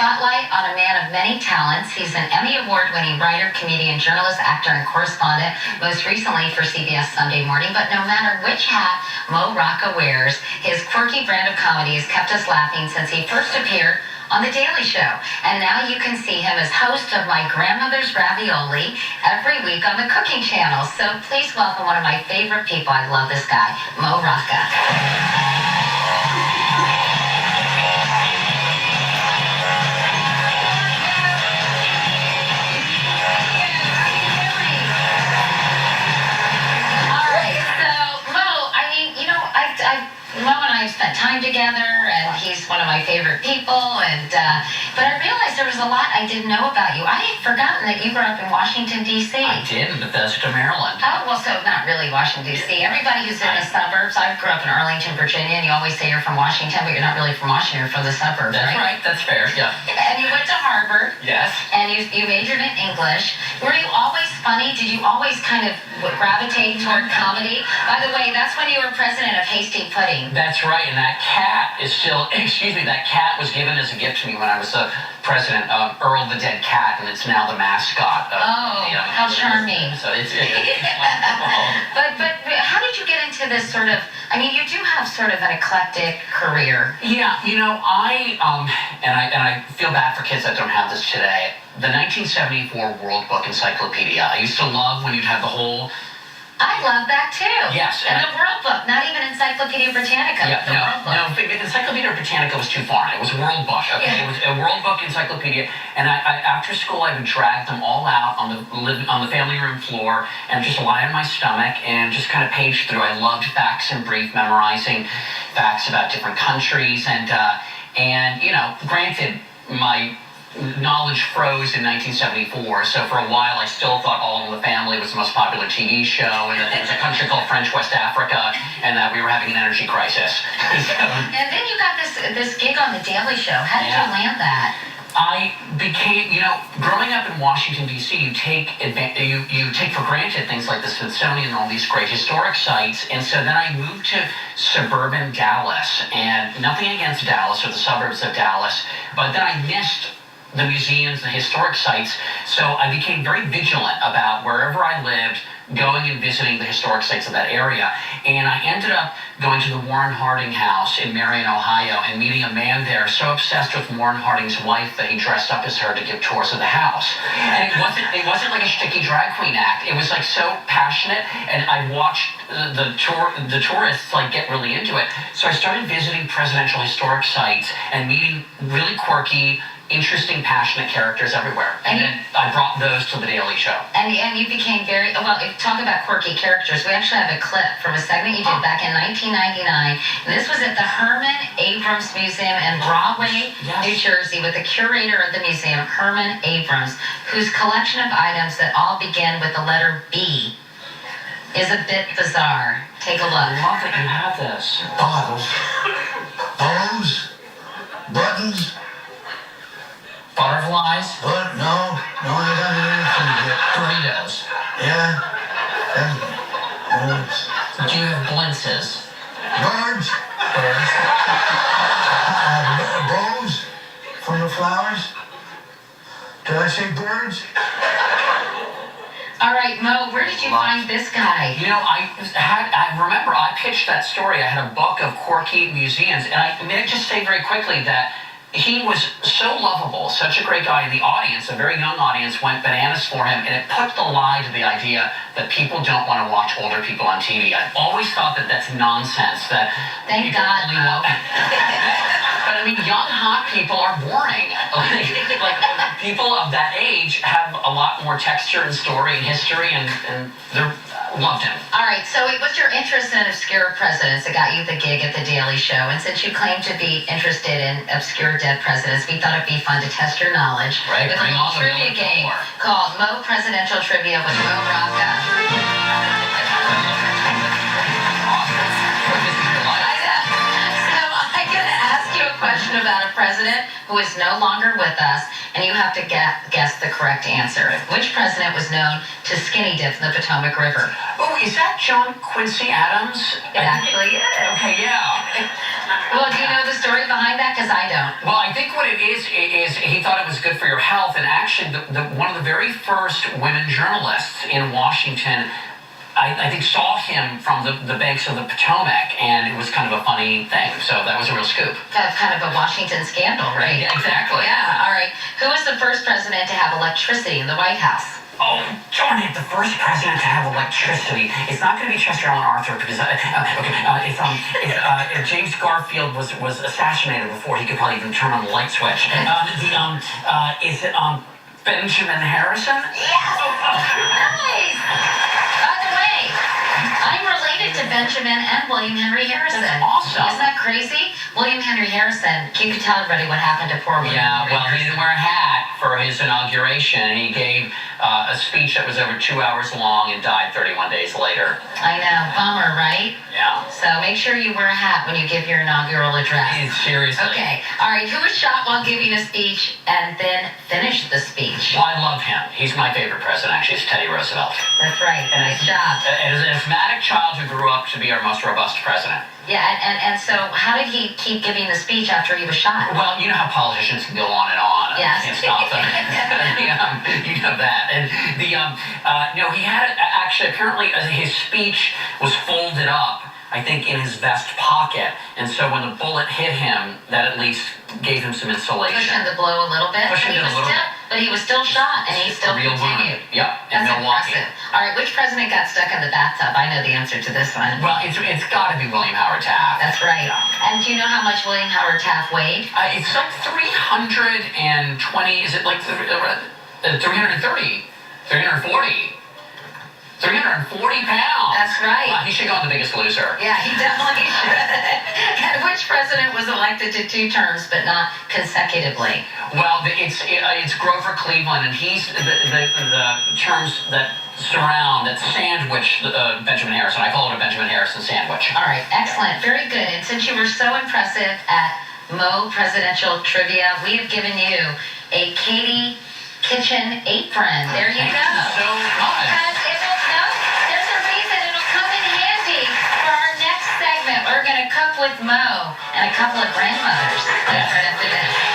spotlight on a man of many talents. He's an Emmy Award-winning writer, comedian, journalist, actor, and correspondent, most recently for CBS Sunday Morning. But no matter which hat Rocca wears, his quirky brand of comedy has kept us laughing since he first appeared on The Daily Show. And now you can see him as host of My Grandmother's Ravioli every week on the Cooking Channel. So please welcome one of my favorite people. I love this guy, Rocca. Mo and I have spent time together, and he's one of my favorite people. But I realized there was a lot I didn't know about you. I had forgotten that you grew up in Washington, D.C. I did, in Bethesda, Maryland. Oh, well, so not really Washington, D.C. Everybody who's in the suburbs, I grew up in Arlington, Virginia, and you always say you're from Washington, but you're not really from Washington, you're from the suburbs, That's right? That's fair, yeah. And you went to Harvard. Yes. And you majored in English. Were you always funny? Did you always kind of gravitate toward comedy? By the way, that's when you were president of Hasty Pudding. That's right, and that cat is still, that cat was given as a gift to me when I was the president of Earl the Dead Cat, and it's now the mascot of how charming. So it's But how did you get into this sort of, I mean, you do have sort of an eclectic career. Yeah, I feel bad for kids that don't have this today. The 1974 World Book Encyclopedia, I used to love when you'd have the whole... I love that too. Yes. And the World Book, not even Encyclopedia Britannica. Yeah, World Book. No, Encyclopedia Britannica was too far. It was World Book. Okay, yeah. It was a World Book Encyclopedia, and after school I would drag them all out on the family room floor and just lie on my stomach and just kind of page through. I loved facts and brief, memorizing facts about different countries, and granted, my knowledge froze in 1974, so for a while I still thought All in the Family was the most popular TV show, and that there was a country called French West Africa, and that we were having an energy crisis. And then you got this gig on The Daily Show. How did you land that? I became, growing up in Washington, D.C., you take for granted things like the Smithsonian and all these great historic sites, and so then I moved to suburban Dallas, and nothing against Dallas or the suburbs of Dallas, but then I missed the museums, the historic sites, so I became very vigilant about wherever I lived, going and visiting the historic sites of that area, and I ended up going to the Warren Harding house in Marion, Ohio, and meeting a man there so obsessed with Warren Harding's wife that he dressed up as her to give tours of the house. And it wasn't like a shticky drag queen act. It was like so passionate, and I watched the tourists like get really into it. So I started visiting presidential historic sites and meeting really quirky, interesting, passionate characters everywhere. And then I brought those to The Daily Show. And you became very, well, talk about quirky characters. We actually have a clip from a segment you did back in 1999. And this was at the Herman Abrams Museum in Broadway, New Jersey, with the curator of the museum, Herman Abrams, whose collection of items that all begin with the letter B is a bit bizarre. Take a look. I love that you have this. Bottles. Bows. Buttons. Butterflies? But no, you got anything yet. Doritos. Yeah. And Do you have blintzes? birds. Birds. Bows from the flowers. Did I say birds? All right, Mo, where did you find this guy? I remember I pitched that story. I had a book of quirky museums, and may I just say very quickly that he was so lovable, such a great guy. The audience, a very young audience, went bananas for him, and it put the lie to the idea that people don't want to watch older people on TV. I've always thought that that's nonsense. That Thank God, Mo. But I mean, young, hot people are boring. Like people of that age have a lot more texture and story and history, and they're loved him. All right, so it was your interest in obscure presidents that got you the gig at The Daily Show. And since you claim to be interested in obscure dead presidents, we thought it'd be fun to test your knowledge with a little trivia game called Mo Presidential Trivia with Rocca. Question about a president who is no longer with us, and you have to guess the correct answer. Which president was known to skinny dip the Potomac River? Oh, is that John Quincy Adams? It actually is. Okay, yeah. Well, do you know the story behind that? Because I don't. Well, I think what it is he thought it was good for your health, and actually, one of the very first women journalists in Washington, I think, saw him from the banks of the Potomac, and it was kind of a funny thing. So that was a real scoop. That's kind of a Washington scandal, right? Yeah, exactly. Yeah, all right. Who was the first president to have electricity in the White House? Oh, darn it, the first president to have electricity. It's not going to be Chester Alan Arthur, because James Garfield was assassinated before he could probably even turn on the light switch. Is it Benjamin Harrison? Yes! Nice! By the way, I'm related to Benjamin and William Henry Harrison. That's awesome. Isn't that crazy? William Henry Harrison, you could tell everybody what happened to poor William Henry Well, Harrison. he didn't wear a hat for his inauguration, and he gave a speech that was over 2 hours long and died 31 days later. I know, bummer, right? Yeah. So make sure you wear a hat when you give your inaugural address. Seriously. Okay, all right, who was shot while giving a speech and then finished the speech? Well, I love him. He's my favorite president, actually. It's Teddy Roosevelt. That's right, nice job. As an asthmatic child who grew up to be our most robust president. Yeah, and so how did he keep giving the speech after he was shot? Well, you know how politicians can go on and on. Yes. Can't stop them. You know that. And no, he had actually, apparently, his speech was folded up, I think, in his vest pocket. And so when the bullet hit him, that at least gave him some insulation. Cushioned the blow a little bit. But he was still shot, and he still Real continued. wound. Yep, in That's Milwaukee. impressive. All right, which president got stuck in the bathtub? I know the answer to this one. Well, it's got to be William Howard Taft. That's right. And do you know how much William Howard Taft weighed? It's like 320. Is it like 330? 340? 340 pounds. That's right. Wow, he should go on The Biggest Loser. Yeah, he definitely should. And which president was elected to 2 terms but not consecutively? Well, it's Grover Cleveland, and he's the terms that sandwich Benjamin Harrison. I call it a Benjamin Harrison sandwich. All right, excellent, very good. And since you were so impressive at Mo Presidential Trivia, we have given you a Katie Kitchen apron. There you go. Thank you so much. Because there's a reason it'll come in handy for our next segment. We're going to cook with Mo and a couple of grandmothers. Right after this.